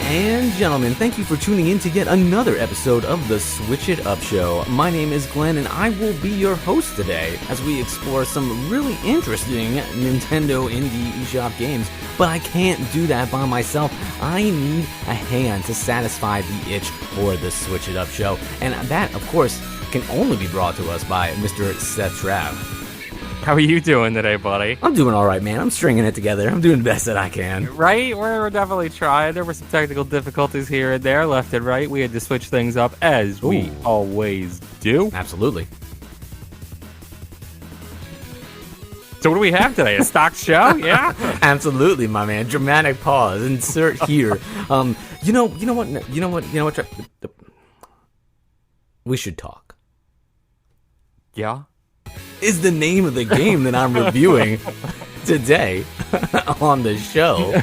and gentlemen, thank you for tuning in to yet another episode of the Switch It Up Show. My name is Glenn, and I will be your host today as we explore some really interesting Nintendo Indie eShop games. But I can't do that by myself. I need a hand to satisfy the itch for the Switch It Up Show, and that, of course, can only be brought to us by Mr. Seth Trav. How are you doing today, buddy? I'm doing all right, man. I'm stringing it together. I'm doing the best that I can. Right? We're definitely trying. There were some technical difficulties here and there, left and right. We had to switch things up, as we always do. Absolutely. So what do we have today? A stock show? Yeah? Absolutely, my man. Dramatic pause. Insert here. You know what? We should talk. Yeah? Is the name of the game that I'm reviewing today on the show.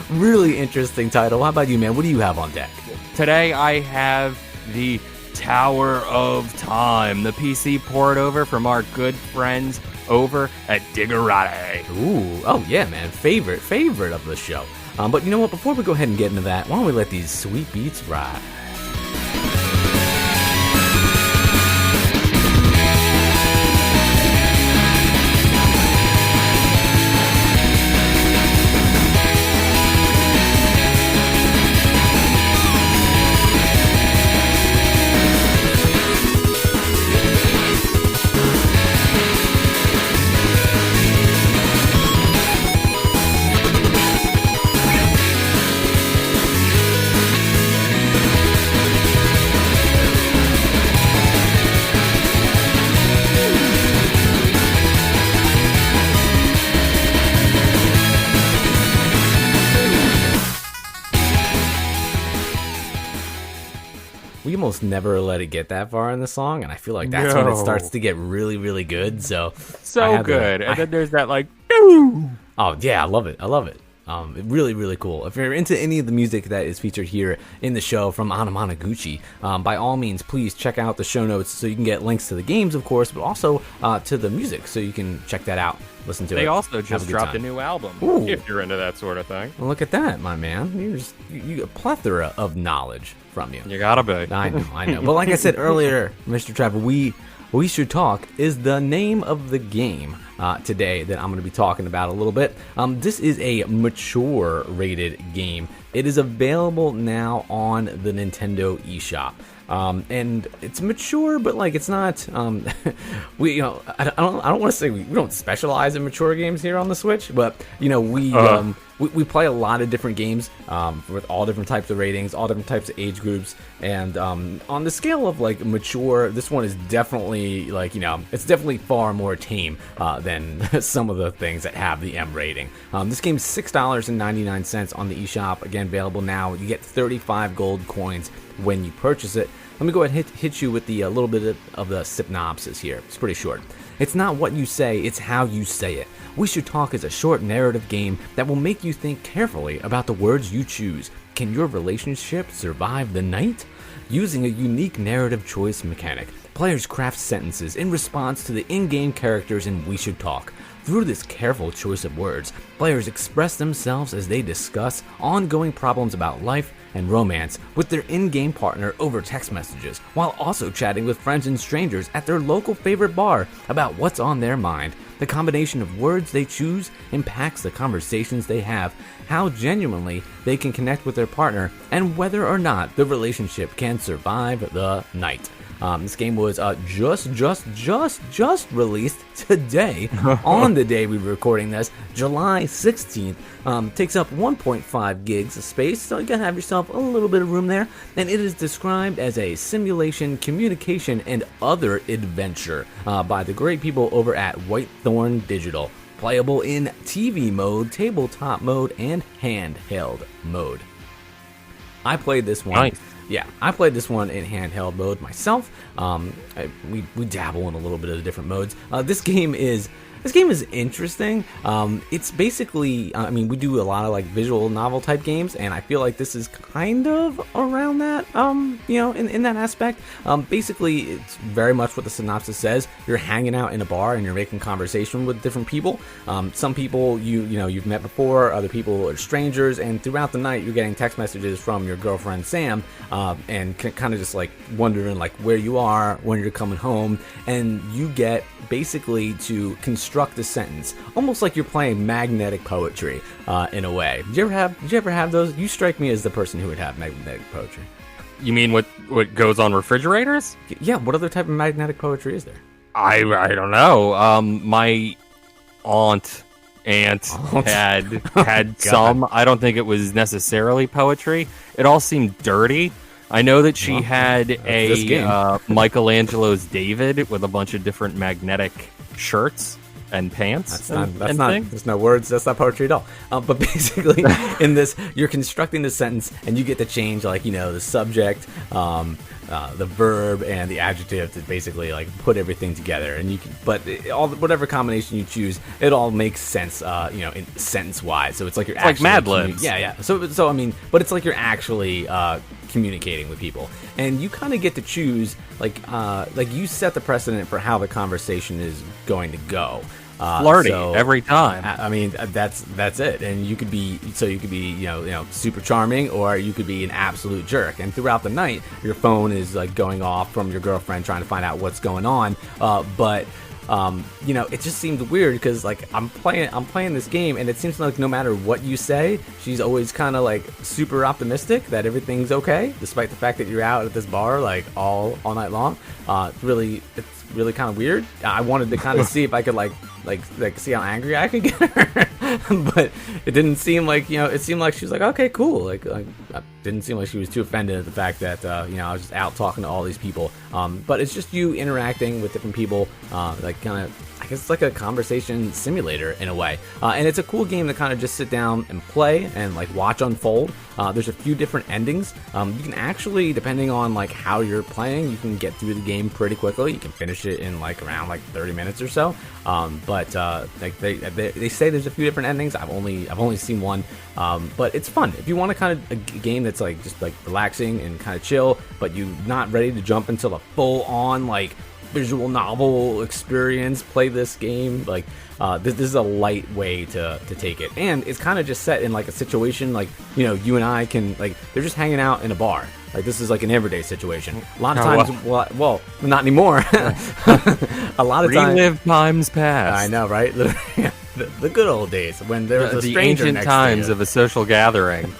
Really interesting title. How about you, man? What do you have on deck? Today I have the Tower of Time, the PC port over from our good friends over at Diggerati. Ooh, oh yeah, man. Favorite of the show. But you know what? Before we go ahead and get into that, why don't we let these sweet beats ride? We almost never let it get that far in the song, and I feel like that's when it starts to get really, really good. So good. And then there's that like, doo! Oh yeah, I love it. Really, really cool. If you're into any of the music that is featured here in the show from Anamanaguchi, by all means, please check out the show notes so you can get links to the games, of course, but also to the music, so you can check that out, listen to it. They also just dropped a new album, if you're into that sort of thing. Well, look at that, my man. You a plethora of knowledge from you. You gotta be. I know. But like I said earlier, Mr. Trevor, We Should Talk is the name of the game today that I'm going to be talking about a little bit. This is a mature rated game. It is available now on the Nintendo eShop. And it's mature, but like it's not. I don't want to say we don't specialize in mature games here on the Switch, but we play a lot of different games with all different types of ratings, all different types of age groups, and on the scale of like mature, this one is definitely it's definitely far more tame than some of the things that have the M rating. This game's $6.99 on the eShop. Again, available now. You get 35 gold coins when you purchase it. Let me go ahead and hit you with the little bit of the synopsis here. It's pretty short. It's not what you say, it's how you say it. We Should Talk is a short narrative game that will make you think carefully about the words you choose. Can your relationship survive the night? Using a unique narrative choice mechanic, players craft sentences in response to the in-game characters in We Should Talk. Through this careful choice of words, players express themselves as they discuss ongoing problems about life and romance with their in-game partner over text messages, while also chatting with friends and strangers at their local favorite bar about what's on their mind. The combination of words they choose impacts the conversations they have, how genuinely they can connect with their partner, and whether or not the relationship can survive the night. This game was just released today, on the day we were recording this, July 16th. Takes up 1.5 gigs of space, so you gotta have yourself a little bit of room there. And it is described as a simulation, communication, and other adventure by the great people over at Whitethorn Digital. Playable in TV mode, tabletop mode, and handheld mode. I played this one. Nice. Yeah, I played this one in handheld mode myself. We dabble in a little bit of the different modes. This game is This game is interesting. It's basically, I mean, we do a lot of like visual novel type games, and I feel like this is kind of around that, in that aspect. Basically, it's very much what the synopsis says. You're hanging out in a bar and you're making conversation with different people. Some people you've met before, other people are strangers, and throughout the night you're getting text messages from your girlfriend Sam, and kind of just like wondering like where you are, when you're coming home, and you get basically to construct a sentence, almost like you're playing magnetic poetry in a way. Did you ever have those? You strike me as the person who would have magnetic poetry. You mean what goes on refrigerators? Yeah, what other type of magnetic poetry is there? I don't know. My aunt had some. I don't think it was necessarily poetry. It all seemed dirty. I know that she had a Michelangelo's David with a bunch of different magnetic shirts and pants. There's no words. That's not poetry at all. But basically, in this, you're constructing the sentence, and you get to change, like, the subject, the verb, and the adjective to basically like put everything together. And you can, whatever combination you choose, it all makes sense, in sentence wise. So it's like you're like Mad Libs. Yeah. So I mean, but it's like you're actually communicating with people, and you kind of get to choose like you set the precedent for how the conversation is going to go. Flirty every time. I mean, that's it. And you could be super charming, or you could be an absolute jerk. And throughout the night, your phone is like going off from your girlfriend trying to find out what's going on. But it just seemed weird because like I'm playing this game, and it seems like no matter what you say, she's always kind of like super optimistic that everything's okay, despite the fact that you're out at this bar like all night long. It's really kind of weird. I wanted to kind of see if I could like see how angry I could get her, but it didn't seem like, it seemed like she was like, okay, cool. Like it didn't seem like she was too offended at the fact that I was just out talking to all these people. But it's just you interacting with different people, like kind of, I guess it's like a conversation simulator in a way. And it's a cool game to kind of just sit down and play and like watch unfold. There's a few different endings. You can actually, depending on like how you're playing, you can get through the game pretty quickly. You can finish it in like around like 30 minutes or so. But like they say there's a few different endings. I've only seen one. But it's fun if you want to kind of a game that's like just like relaxing and kind of chill, but you're not ready to jump into the full on like visual novel experience. Play this game like this is a light way to take it, and it's kind of just set in like a situation like you and I can, like, they're just hanging out in a bar. Like this is like an everyday situation. A lot of times, well, not anymore. A lot of times, relive times past. I know, right? The good old days when there was a stranger ancient next times to you. of a social gathering.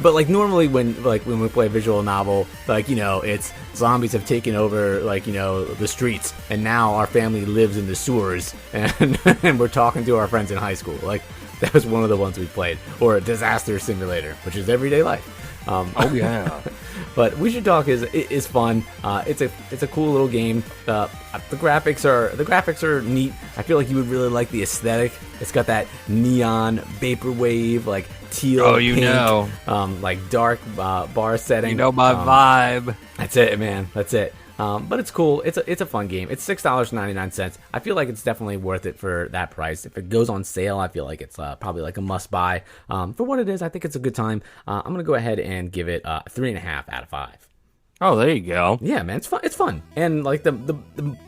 But like normally when we play a visual novel, like it's zombies have taken over the streets, and now our family lives in the sewers, and and we're talking to our friends in high school. Like that was one of the ones we played, or a disaster simulator, which is everyday life. Oh yeah. But We Should Talk is fun. It's a cool little game. The graphics are neat. I feel like you would really like the aesthetic. It's got that neon vaporwave, like teal, pink, like dark bar setting. You know my vibe. That's it, man. That's it. But it's cool. It's a fun game. It's $6.99. I feel like it's definitely worth it for that price. If it goes on sale, I feel like it's probably like a must buy. For what it is, I think it's a good time. I'm gonna go ahead and give it 3.5 out of 5. Oh, there you go. Yeah, man, it's fun. It's fun, and like the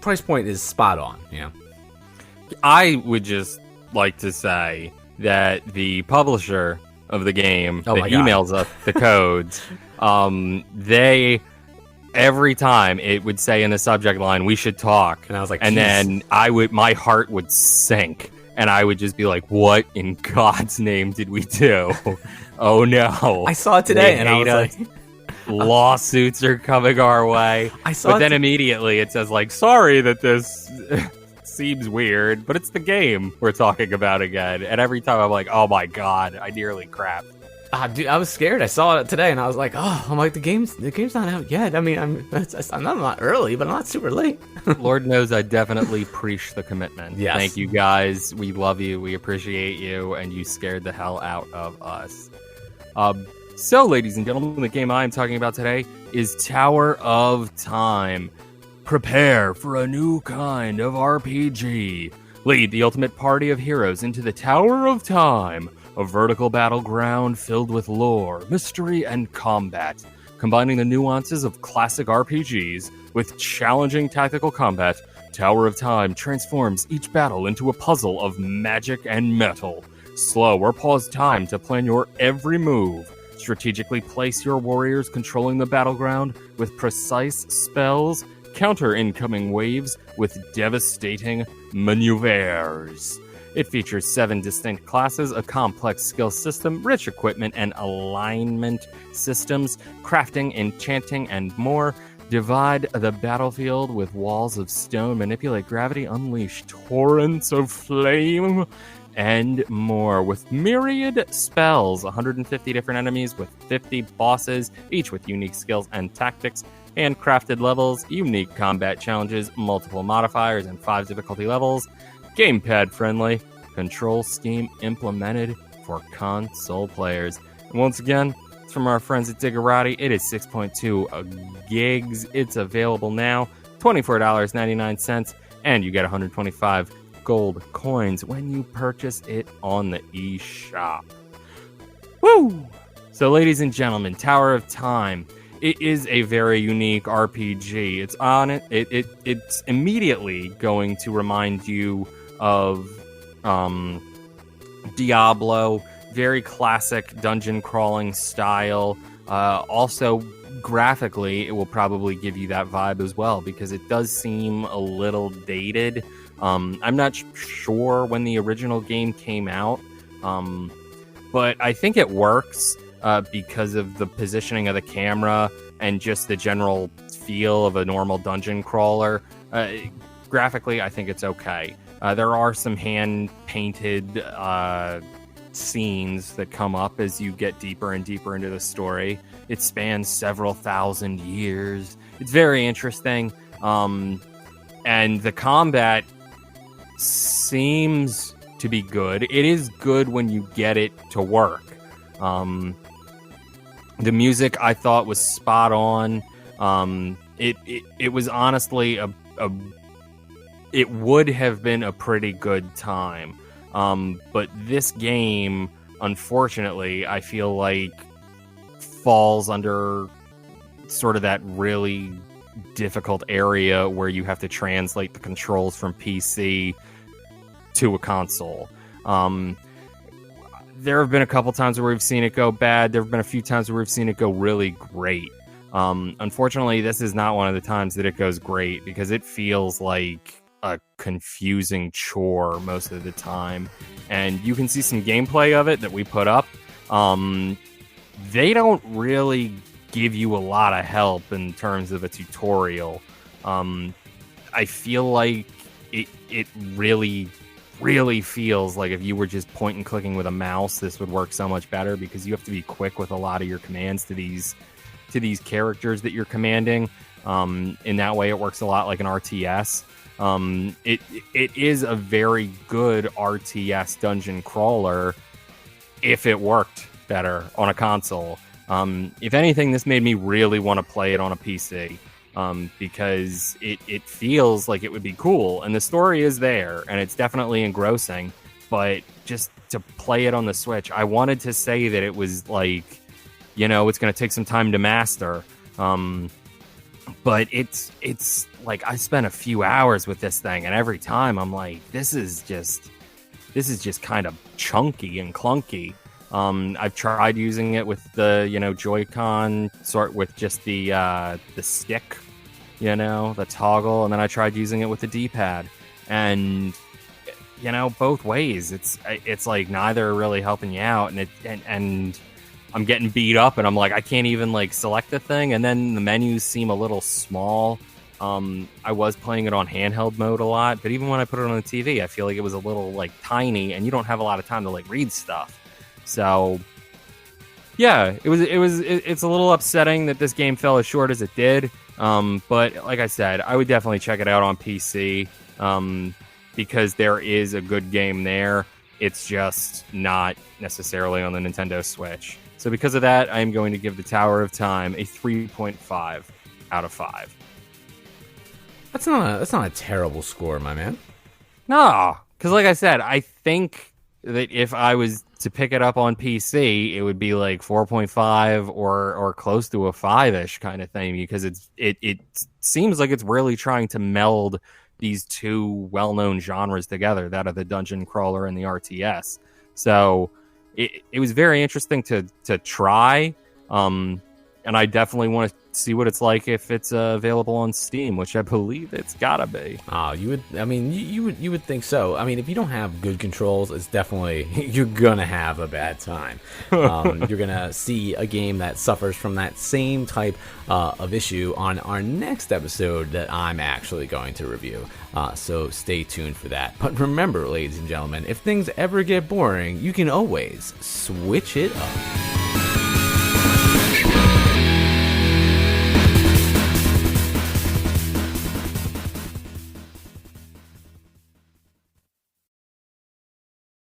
price point is spot on. I would just like to say that the publisher of the game that emails us the codes, they. Every time it would say in the subject line, "We should talk," and I was like, and then my heart would sink, and I would just be like, "What in God's name did we do? Oh no!" I saw it today, and I was like, "Lawsuits are coming our way." But then immediately it says like, "Sorry that this seems weird, but it's the game we're talking about again." And every time I'm like, "Oh my God, I nearly crapped." Dude, I was scared. I saw it today, and I was like, "Oh, I'm like the game's not out yet." I mean, I'm not early, but I'm not super late. Lord knows I definitely preach the commitment. Yes. Thank you guys. We love you. We appreciate you, and you scared the hell out of us. So, ladies and gentlemen, the game I'm talking about today is Tower of Time. Prepare for a new kind of RPG. Lead the ultimate party of heroes into the Tower of Time, a vertical battleground filled with lore, mystery, and combat, combining the nuances of classic RPGs with challenging tactical combat. Tower of Time transforms each battle into a puzzle of magic and metal. Slow or pause time to plan your every move. Strategically place your warriors controlling the battleground with precise spells. Counter incoming waves with devastating maneuvers. It features 7 distinct classes, a complex skill system, rich equipment and alignment systems, crafting, enchanting, and more. Divide the battlefield with walls of stone, manipulate gravity, unleash torrents of flame, and more. With myriad spells, 150 different enemies with 50 bosses, each with unique skills and tactics, handcrafted levels, unique combat challenges, multiple modifiers, and 5 difficulty levels. Gamepad friendly, control scheme implemented for console players. And once again, it's from our friends at Diggerati. It is 6.2 gigs. It's available now, $24.99, and you get 125 gold coins when you purchase it on the eShop. Woo! So, ladies and gentlemen, Tower of Time. It is a very unique RPG. It's on it. It's immediately going to remind you of Diablo. Very classic dungeon crawling style. Also, graphically, it will probably give you that vibe as well because it does seem a little dated. I'm not sure when the original game came out, but I think it works because of the positioning of the camera and just the general feel of a normal dungeon crawler. Graphically, I think it's okay. There are some hand-painted scenes that come up as you get deeper and deeper into the story. It spans several thousand years. It's very interesting. And the combat seems to be good. It is good when you get it to work. The music I thought was spot on. It was honestly it would have been a pretty good time. But this game, unfortunately, I feel like falls under sort of that really difficult area where you have to translate the controls from PC to a console. There have been a couple times where we've seen it go bad. There have been a few times where we've seen it go really great. Unfortunately, this is not one of the times that it goes great because it feels like a confusing chore most of the time. And you can see some gameplay of it that we put up. They don't really give you a lot of help in terms of a tutorial. I feel like it really feels like if you were just point and clicking with a mouse, this would work so much better because you have to be quick with a lot of your commands to these characters that you're commanding. In that way, it works a lot like an RTS. It is a very good RTS dungeon crawler if it worked better on a console. If anything, this made me really want to play it on a PC. Because it feels like it would be cool, and the story is there, and it's definitely engrossing, but just to play it on the Switch, I wanted to say that it was like, it's going to take some time to master, but it's like I spent a few hours with this thing, and every time I'm like, this is just kind of chunky and clunky. I've tried using it with the, Joy-Con, sort with just the stick, the toggle, and then I tried using it with the D-pad, and both ways, it's like neither are really helping you out, and I'm getting beat up, and I'm like, I can't even like select the thing, and then the menus seem a little small. I was playing it on handheld mode a lot, but even when I put it on the TV, I feel like it was a little like tiny, and you don't have a lot of time to like read stuff. So yeah, it's a little upsetting that this game fell as short as it did. But like I said, I would definitely check it out on PC, because there is a good game there. It's just not necessarily on the Nintendo Switch. So because of that, I am going to give the Tower of Time a 3.5 out of 5. That's not a terrible score, my man. No, because like I said, I think that if I was to pick it up on PC, it would be like 4.5 or close to a 5-ish kind of thing, because it seems like it's really trying to meld these two well-known genres together, that of the dungeon crawler and the RTS. So it was very interesting to try, and I definitely want to see what it's like if it's available on Steam, which I believe it's gotta be. Oh, you would. I mean, you would think so. I mean, if you don't have good controls, it's definitely you're gonna have a bad time. You're gonna see a game that suffers from that same type of issue on our next episode that I'm actually going to review. So stay tuned for that. But remember, ladies and gentlemen, if things ever get boring, you can always switch it up.